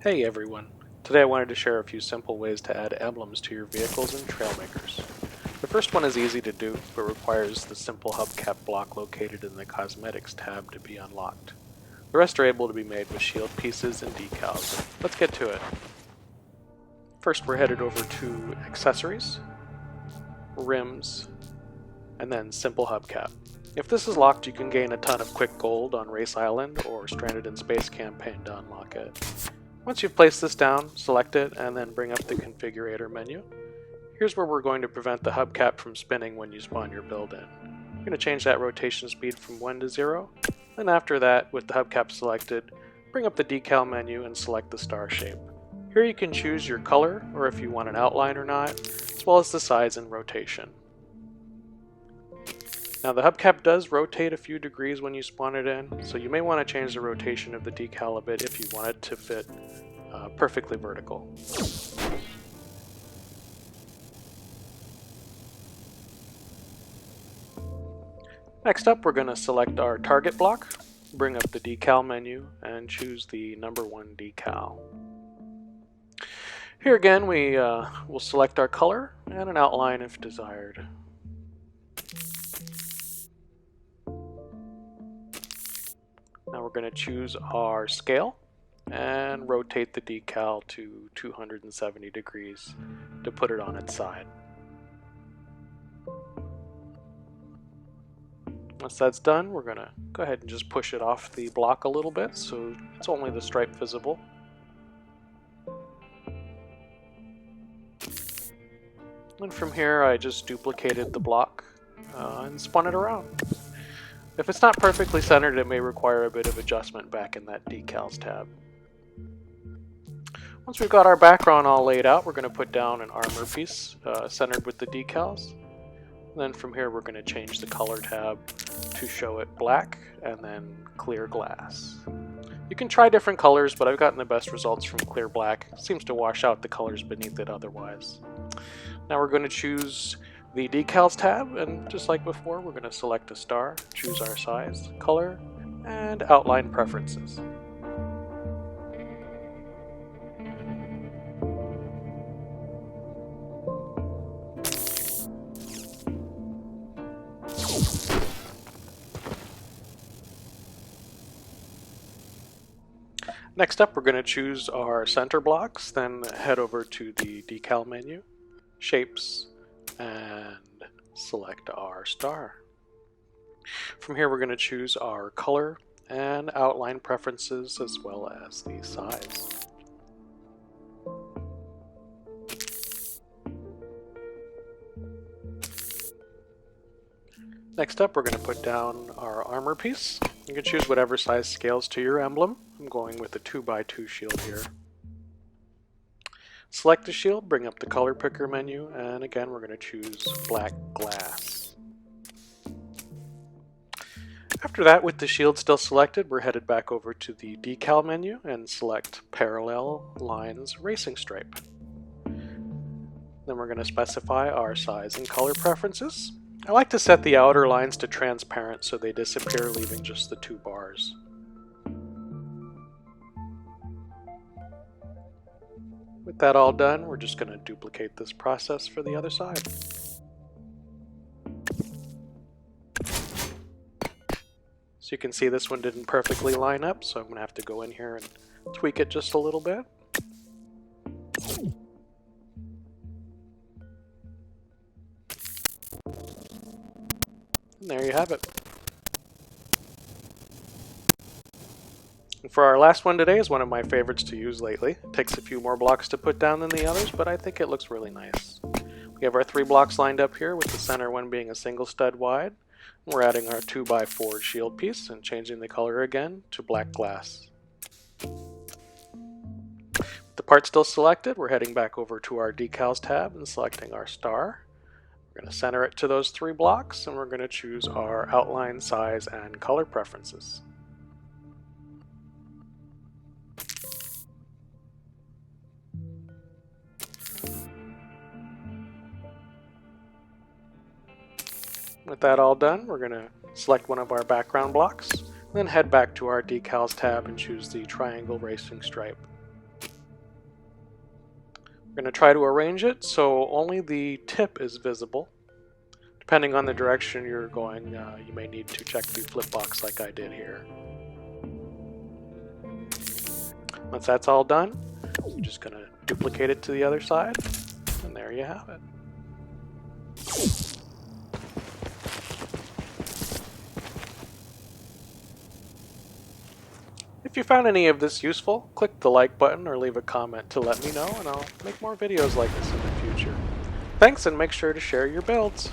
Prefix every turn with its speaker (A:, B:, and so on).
A: Hey everyone! Today I wanted to share a few simple ways to add emblems to your vehicles in Trailmakers. The first one is easy to do, but requires the simple hubcap block located in the Cosmetics tab to be unlocked. The rest are able to be made with shield pieces and decals. Let's get to it. First we're headed over to Accessories, Rims, and then Simple Hubcap. If this is locked, you can gain a ton of quick gold on Race Island or Stranded in Space campaign to unlock it. Once you've placed this down, select it and then bring up the configurator menu. Here's where we're going to prevent the hubcap from spinning when you spawn your build in. We're going to change that rotation speed from 1 to 0. Then after that, with the hubcap selected, bring up the decal menu and select the star shape. Here you can choose your color, or if you want an outline or not, as well as the size and rotation. Now the hubcap does rotate a few degrees when you spawn it in, so you may want to change the rotation of the decal a bit if you want it to fit perfectly vertical. Next up, we're going to select our target block, bring up the decal menu, and choose the number 1 decal. Here again, we will select our color and an outline if desired. Now we're going to choose our scale and rotate the decal to 270 degrees to put it on its side. Once that's done, we're going to go ahead and just push it off the block a little bit so it's only the stripe visible. And from here I just duplicated the block and spun it around. If it's not perfectly centered, it may require a bit of adjustment back in that decals tab. Once we've got our background all laid out, we're going to put down an armor piece centered with the decals. And then from here we're going to change the color tab to show it black and then clear glass. You can try different colors, but I've gotten the best results from clear black. It seems to wash out the colors beneath it otherwise. Now we're going to choose the decals tab, and just like before, we're going to select a star, choose our size, color, and outline preferences. Next up, we're going to choose our center blocks, then head over to the decal menu, shapes, and select our star. From here we're going to choose our color and outline preferences as well as the size. Next up we're going to put down our armor piece. You can choose whatever size scales to your emblem. I'm going with a 2x2 shield here. Select the shield, bring up the color picker menu, and again we're going to choose black glass. After that, with the shield still selected, we're headed back over to the decal menu and select parallel lines racing stripe. Then we're going to specify our size and color preferences. I like to set the outer lines to transparent so they disappear, leaving just the 2 bars. With that all done, we're just going to duplicate this process for the other side. So you can see this one didn't perfectly line up, so I'm going to have to go in here and tweak it just a little bit. And there you have it. And for our last one today is one of my favorites to use lately. It takes a few more blocks to put down than the others, but I think it looks really nice. We have our 3 blocks lined up here, with the center one being a single stud wide. We're adding our 2x4 shield piece and changing the color again to black glass. With the part still selected, we're heading back over to our decals tab and selecting our star. We're going to center it to those 3 blocks, and we're going to choose our outline, size, and color preferences. With that all done, we're going to select one of our background blocks, then head back to our decals tab and choose the triangle racing stripe. We're going to try to arrange it so only the tip is visible. Depending on the direction you're going, you may need to check the flip box like I did here. Once that's all done, I'm just going to duplicate it to the other side, and there you have it. If you found any of this useful, click the like button or leave a comment to let me know, and I'll make more videos like this in the future. Thanks, and make sure to share your builds.